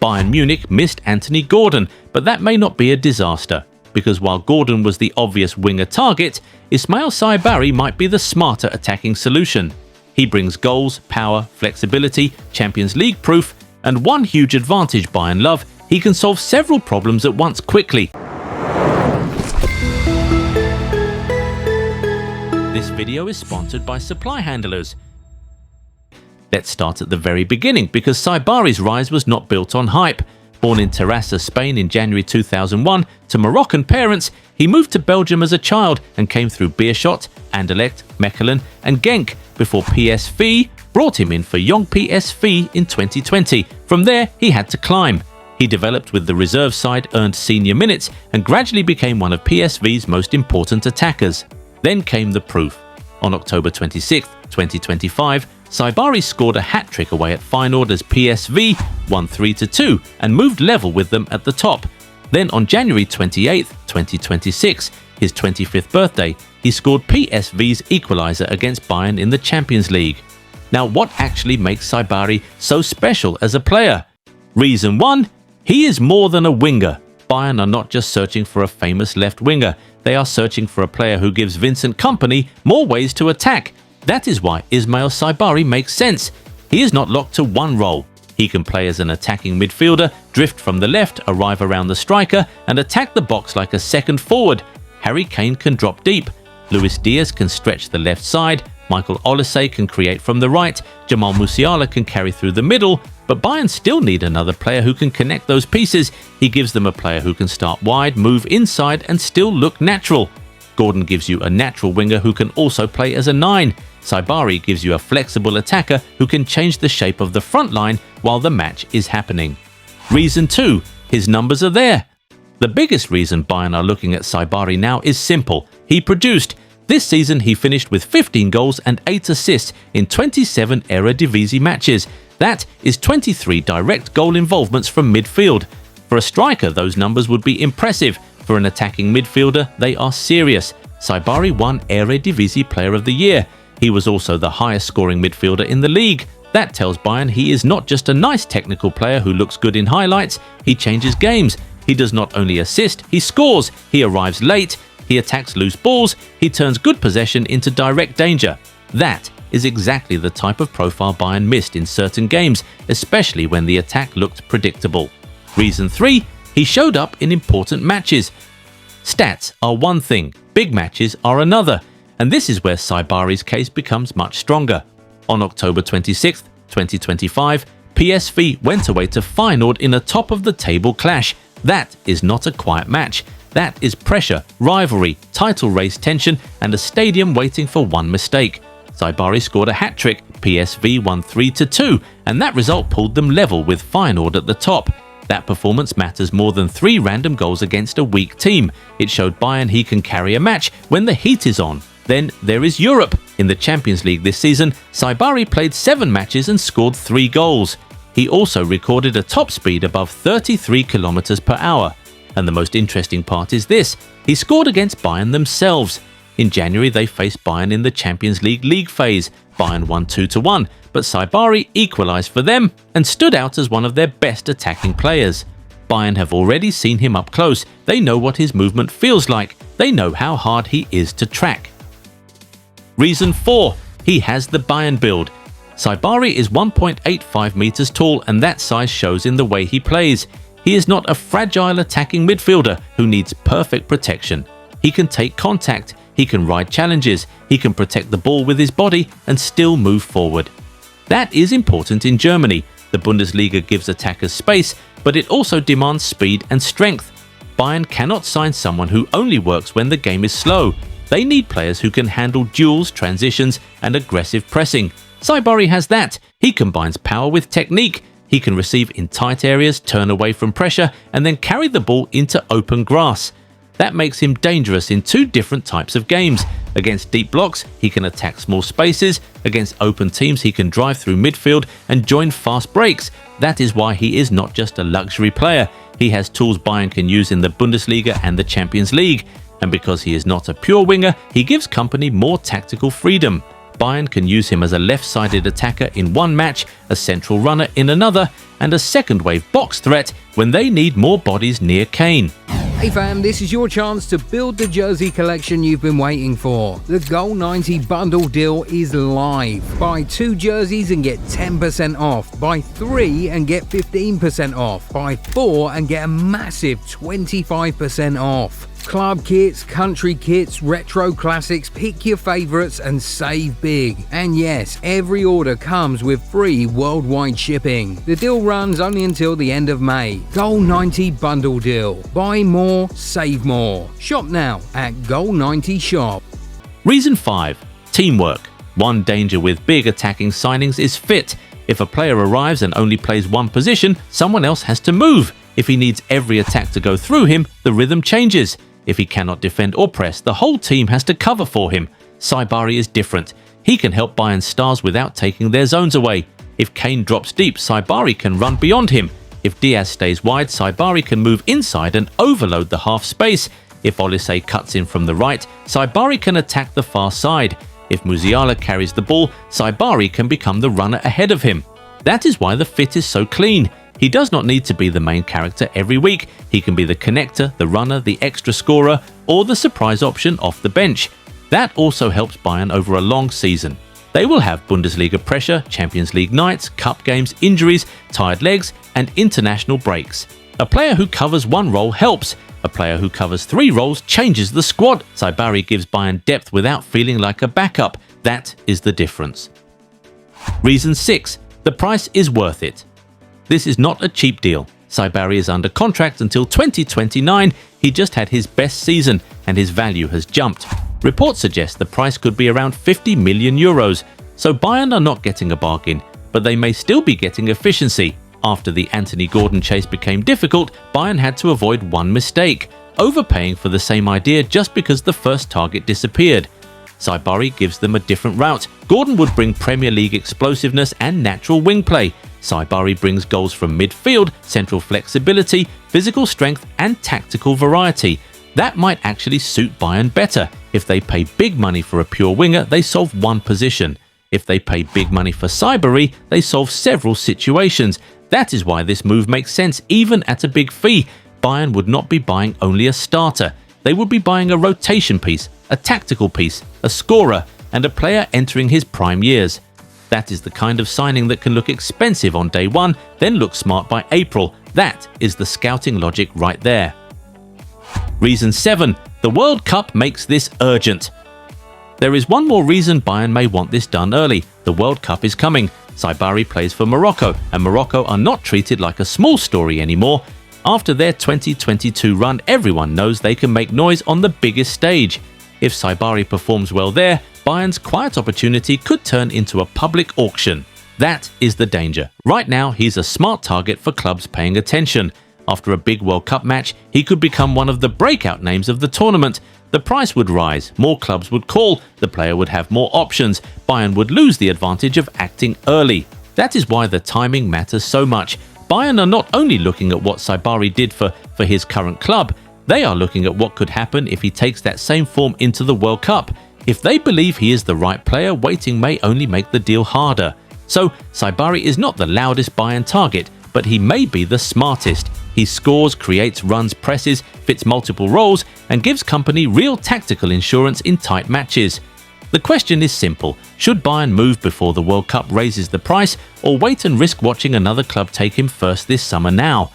Bayern Munich missed Anthony Gordon, but that may not be a disaster, because while Gordon was the obvious winger target, Ismael Saibari might be the smarter attacking solution. He brings goals, power, flexibility, Champions League proof, and one huge advantage Bayern love: he can solve several problems at once quickly. This video is sponsored by Supply Handlers. Let's start at the very beginning, because Saibari's rise was not built on hype. Born in Terrassa, Spain in January 2001 to Moroccan parents, he moved to Belgium as a child and came through Beerschot, Anderlecht, Mechelen and Genk before PSV brought him in for Jong PSV in 2020. From there, he had to climb. He developed with the reserve side, earned senior minutes and gradually became one of PSV's most important attackers. Then came the proof. On October 26, 2025, Saibari scored a hat-trick away at Feyenoord as PSV won 3-2 and moved level with them at the top. Then on January 28, 2026, his 25th birthday, he scored PSV's equaliser against Bayern in the Champions League. Now, what actually makes Saibari so special as a player? Reason 1, he is more than a winger. Bayern are not just searching for a famous left winger, they are searching for a player who gives Vincent Kompany more ways to attack. That is why Ismael Saibari makes sense. He is not locked to one role. He can play as an attacking midfielder, drift from the left, arrive around the striker, and attack the box like a second forward. Harry Kane can drop deep. Luis Diaz can stretch the left side. Michael Olise can create from the right. Jamal Musiala can carry through the middle. But Bayern still need another player who can connect those pieces. He gives them a player who can start wide, move inside, and still look natural. Gordon gives you a natural winger who can also play as a 9. Saibari gives you a flexible attacker who can change the shape of the front line while the match is happening. Reason 2, his numbers are there. The biggest reason Bayern are looking at Saibari now is simple. He produced. This season he finished with 15 goals and 8 assists in 27 Eredivisie matches. That is 23 direct goal involvements from midfield. For a striker, those numbers would be impressive. For an attacking midfielder, they are serious. Saibari won Eredivisie Player of the Year. He was also the highest scoring midfielder in the league. That tells Bayern he is not just a nice technical player who looks good in highlights, he changes games. He does not only assist, he scores, he arrives late, he attacks loose balls, he turns good possession into direct danger. That is exactly the type of profile Bayern missed in certain games, especially when the attack looked predictable. Reason 3, he showed up in important matches. Stats are one thing, big matches are another. And this is where Saibari's case becomes much stronger. On October 26, 2025, PSV went away to Feyenoord in a top-of-the-table clash. That is not a quiet match. That is pressure, rivalry, title race tension, and a stadium waiting for one mistake. Saibari scored a hat-trick, PSV won 3-2, and that result pulled them level with Feyenoord at the top. That performance matters more than 3 random goals against a weak team. It showed Bayern he can carry a match when the heat is on. Then there is Europe. In the Champions League this season, Saibari played 7 matches and scored 3 goals. He also recorded a top speed above 33 km per hour. And the most interesting part is this: he scored against Bayern themselves. In January, they faced Bayern in the Champions League phase. Bayern won 2-1, but Saibari equalised for them and stood out as one of their best attacking players. Bayern have already seen him up close. They know what his movement feels like. They know how hard he is to track. Reason 4, he has the Bayern build. Saibari is 1.85 meters tall, and that size shows in the way he plays. He is not a fragile attacking midfielder who needs perfect protection. He can take contact, he can ride challenges, he can protect the ball with his body and still move forward. That is important in Germany. The Bundesliga gives attackers space, but it also demands speed and strength. Bayern cannot sign someone who only works when the game is slow. They need players who can handle duels, transitions, and aggressive pressing. Saibari has that. He combines power with technique. He can receive in tight areas, turn away from pressure, and then carry the ball into open grass. That makes him dangerous in 2 different types of games. Against deep blocks, he can attack small spaces. Against open teams, he can drive through midfield and join fast breaks. That is why he is not just a luxury player. He has tools Bayern can use in the Bundesliga and the Champions League. And because he is not a pure winger, he gives Kompany more tactical freedom. Bayern can use him as a left-sided attacker in one match, a central runner in another, and a second-wave box threat when they need more bodies near Kane. Hey fam, this is your chance to build the jersey collection you've been waiting for. The Goal 90 bundle deal is live. Buy 2 jerseys and get 10% off. Buy 3 and get 15% off. Buy 4 and get a massive 25% off. Club kits, country kits, retro classics, pick your favourites and save big. And yes, every order comes with free worldwide shipping. The deal runs only until the end of May. Goal 90 bundle deal. Buy more, save more. Shop now at Goal 90 Shop. Reason 5. Teamwork. One danger with big attacking signings is fit. If a player arrives and only plays one position, someone else has to move. If he needs every attack to go through him, the rhythm changes. If he cannot defend or press, the whole team has to cover for him. Saibari is different. He can help Bayern's stars without taking their zones away. If Kane drops deep, Saibari can run beyond him. If Diaz stays wide, Saibari can move inside and overload the half space. If Olise cuts in from the right, Saibari can attack the far side. If Musiala carries the ball, Saibari can become the runner ahead of him. That is why the fit is so clean. He does not need to be the main character every week. He can be the connector, the runner, the extra scorer, or the surprise option off the bench. That also helps Bayern over a long season. They will have Bundesliga pressure, Champions League nights, cup games, injuries, tired legs, and international breaks. A player who covers one role helps. A player who covers 3 roles changes the squad. Saibari gives Bayern depth without feeling like a backup. That is the difference. Reason 6. The price is worth it. This is not a cheap deal. Saibari is under contract until 2029. He just had his best season and his value has jumped. Reports suggest the price could be around 50 million euros. So Bayern are not getting a bargain, but they may still be getting efficiency. After the Anthony Gordon chase became difficult, Bayern had to avoid one mistake, overpaying for the same idea just because the first target disappeared. Saibari gives them a different route. Gordon would bring Premier League explosiveness and natural wing play. Saibari brings goals from midfield, central flexibility, physical strength and tactical variety. That might actually suit Bayern better. If they pay big money for a pure winger, they solve one position. If they pay big money for Saibari, they solve several situations. That is why this move makes sense even at a big fee. Bayern would not be buying only a starter. They would be buying a rotation piece, a tactical piece, a scorer, and a player entering his prime years. That is the kind of signing that can look expensive on day one, then look smart by April. That is the scouting logic right there. Reason 7. The World Cup makes this urgent. There is one more reason Bayern may want this done early. The World Cup is coming. Saibari plays for Morocco, and Morocco are not treated like a small story anymore. After their 2022 run, everyone knows they can make noise on the biggest stage. If Saibari performs well there, Bayern's quiet opportunity could turn into a public auction. That is the danger. Right now, he's a smart target for clubs paying attention. After a big World Cup match, he could become one of the breakout names of the tournament. The price would rise, more clubs would call, the player would have more options, Bayern would lose the advantage of acting early. That is why the timing matters so much. Bayern are not only looking at what Saibari did for his current club, they are looking at what could happen if he takes that same form into the World Cup. If they believe he is the right player, waiting may only make the deal harder. So, Saibari is not the loudest Bayern target, but he may be the smartest. He scores, creates, runs, presses, fits multiple roles, and gives company real tactical insurance in tight matches. The question is simple. Should Bayern move before the World Cup raises the price, or wait and risk watching another club take him first this summer now?